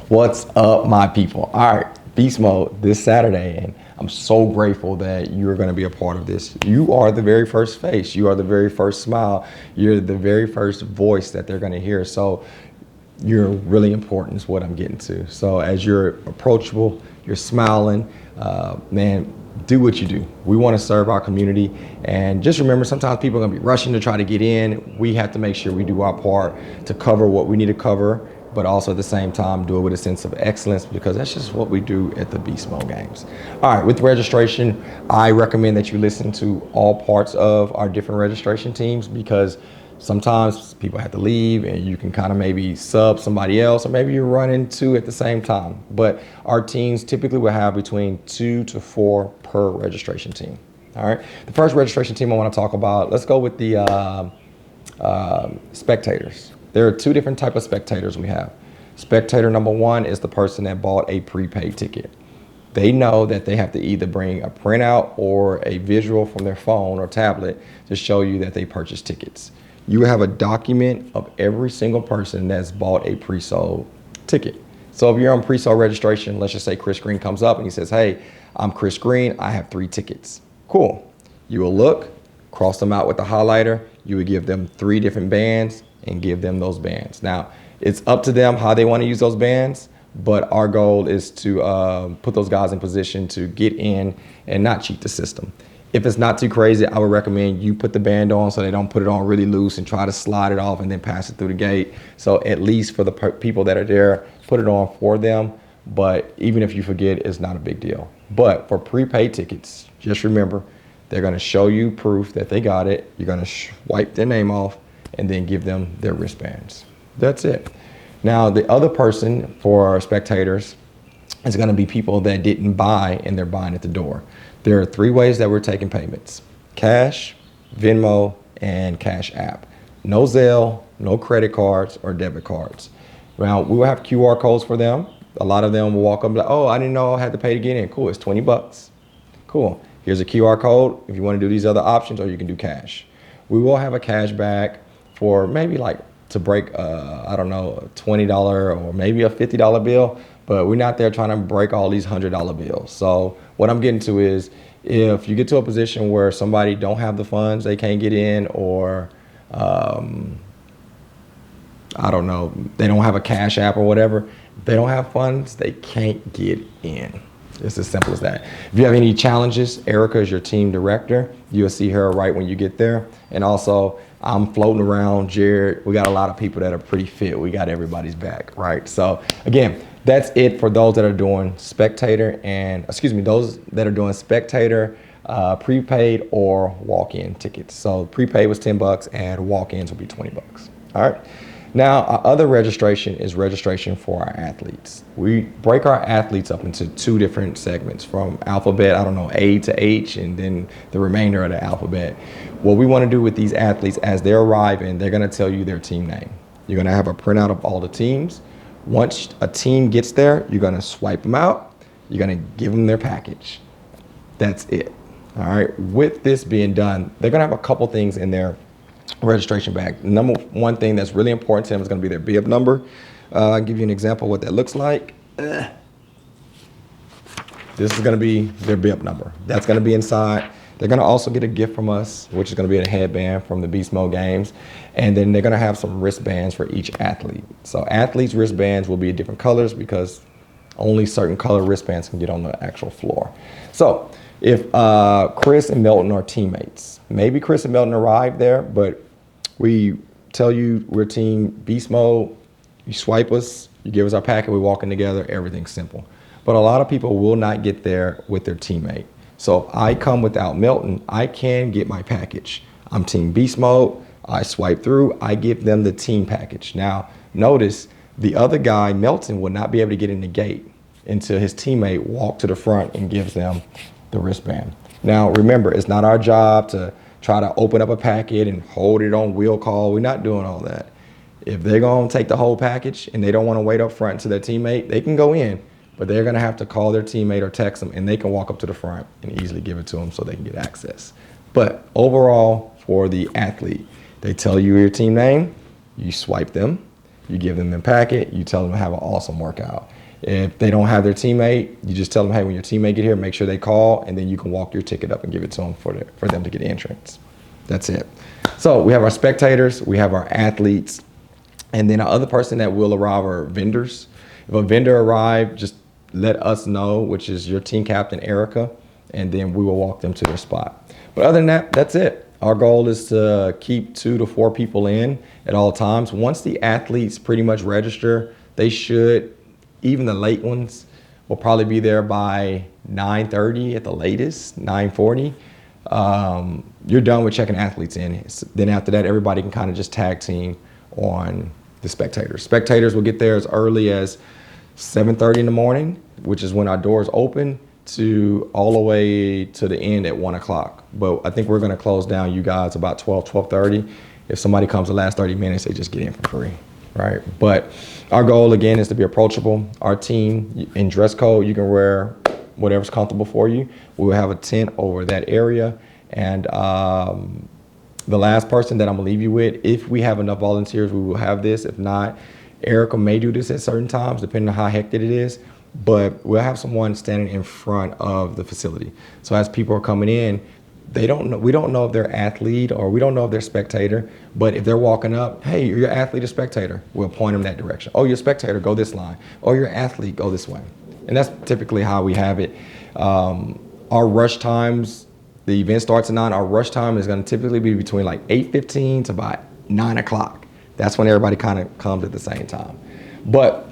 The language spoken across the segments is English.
What's up, my people? All right, Beast Mode this Saturday, and I'm so grateful that you're going to be a part of this. You are the very first face. You are the very first smile. You're the very first voice that they're going to hear. So you're really important is what I'm getting to. So as you're approachable, you're smiling, man, do what you do. We want to serve our community. And just remember, sometimes people are going to be rushing to try to get in. We have to make sure we do our part to cover what we need to cover, but also at the same time do it with a sense of excellence, because that's just what we do at the Beast Mode Games. All right, with registration, I recommend that you listen to all parts of our different registration teams, because sometimes people have to leave and you can kind of maybe sub somebody else, or maybe you're running two at the same time. But our teams typically will have between 2 to 4 per registration team. All right, the first registration team I want to talk about, let's go with the spectators. There are 2 different types of spectators we have. Spectator number 1 is the person that bought a prepaid ticket. They know that they have to either bring a printout or a visual from their phone or tablet to show you that they purchased tickets. You have a document of every single person that's bought a pre-sold ticket. So if you're on pre-sold registration, let's just say Chris Green comes up and he says, hey, I'm Chris Green, I have 3 tickets. Cool. You will look, cross them out with the highlighter. You would give them 3 different bands and give them those bands. Now, it's up to them how they want to use those bands, but our goal is to put those guys in position to get in and not cheat the system. If it's not too crazy, I would recommend you put the band on so they don't put it on really loose and try to slide it off and then pass it through the gate. So at least for the people that are there, put it on for them. But even if you forget, it's not a big deal. But for prepaid tickets, just remember, they're going to show you proof that they got it. You're going to wipe their name off and then give them their wristbands. That's it. Now, the other person for our spectators is going to be people that didn't buy and they're buying at the door. There are 3 ways that we're taking payments: cash, Venmo, and Cash App. No Zelle, no credit cards or debit cards. Now, we will have QR codes for them. A lot of them will walk up and be like, oh, I didn't know I had to pay to get in. Cool, it's 20 bucks. Cool, here's a QR code if you want to do these other options, or you can do cash. We will have a cash back for maybe like to break, I don't know, a $20 or maybe a $50 bill, but we're not there trying to break all these $100 bills. So what I'm getting to is, if you get to a position where somebody don't have the funds, they can't get in, or I don't know, they don't have a Cash App or whatever, they don't have funds, they can't get in. It's as simple as that. If you have any challenges, Erica is your team director. You'll see her right when you get there. And also, I'm floating around, Jared. We got a lot of people that are pretty fit. We got everybody's back, right? So again, that's it for those that are doing spectator those that are doing spectator, prepaid or walk-in tickets. So prepaid was 10 bucks and walk-ins will be 20 bucks. All right. Now, our other registration is registration for our athletes. We break our athletes up into 2 different segments, from alphabet, I don't know, A to H, and then the remainder of the alphabet. What we want to do with these athletes, as they're arriving, they're going to tell you their team name. You're going to have a printout of all the teams. Once a team gets there, you're going to swipe them out. You're going to give them their package. That's it. All right. With this being done, they're going to have a couple things in their registration bag. Number 1 thing that's really important to them is going to be their bib number. I'll give you an example of what that looks like. This is going to be their bib number. That's going to be inside. They're going to also get a gift from us, which is going to be a headband from the Beast Mode Games. And then they're going to have some wristbands for each athlete. So athletes' wristbands will be different colors, because only certain color wristbands can get on the actual floor. So if Chris and Milton are teammates, maybe Chris and Milton arrived there, but we tell you we're team Beast Mode, you swipe us, you give us our packet, we walk in together, everything's simple. But a lot of people will not get there with their teammate. So if I come without Milton, I can get my package. I'm team Beast Mode, I swipe through, I give them the team package. Now, notice the other guy, Milton, will not be able to get in the gate until his teammate walks to the front and gives them the wristband. Now, remember, it's not our job to try to open up a packet and hold it on wheel call. We're not doing all that. If they're going to take the whole package and they don't want to wait up front to their teammate, they can go in, but they're going to have to call their teammate or text them, and they can walk up to the front and easily give it to them so they can get access. But overall, for the athlete, they tell you your team name, you swipe them, You give them the packet, you tell them to have an awesome workout. If they don't have their teammate, you just tell them, hey, when your teammate get here, make sure they call, and then you can walk your ticket up and give it to them for them to get entrance. That's it. So we have our spectators, we have our athletes, and then our other person that will arrive are vendors. If a vendor arrives, just let us know, which is your team captain, Erica, and then we will walk them to their spot. But other than that, that's it. Our goal is to keep 2 to 4 people in at all times. Once the athletes pretty much register, they should, even the late ones, will probably be there by 9:30 at the latest, 9:40. You're done with checking athletes in. Then after that, everybody can kind of just tag team on the spectators. Spectators will get there as early as 7:30 in the morning, which is when our doors open, to all the way to the end at 1 o'clock. But I think we're gonna close down you guys about 12:30. If somebody comes the last 30 minutes, they just get in for free, right? But our goal again is to be approachable. Our team in dress code, you can wear whatever's comfortable for you. We will have a tent over that area. And the last person that I'm gonna leave you with, if we have enough volunteers, we will have this. If not, Erica may do this at certain times, depending on how hectic it is, but we'll have someone standing in front of the facility. So as people are coming in, we don't know if they're athlete or we don't know if they're spectator, but if they're walking up, hey, you're athlete or spectator, we'll point them that direction. Oh, you're a spectator, go this line. Oh, you're athlete, go this way. And that's typically how we have it. Our rush times, the event starts at 9, our rush time is gonna typically be between like 8:15 to about 9 o'clock. That's when everybody kind of comes at the same time. But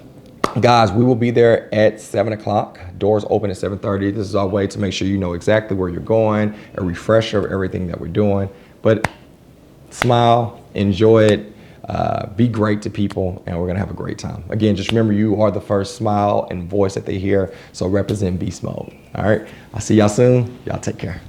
guys, we will be there at 7 o'clock. Doors open at 7:30. This is our way to make sure you know exactly where you're going, a refresher of everything that we're doing. But smile, enjoy it, be great to people, and we're gonna have a great time. Again, just remember you are the first smile and voice that they hear, so represent beast mode. All right, I'll see y'all soon. Y'all take care.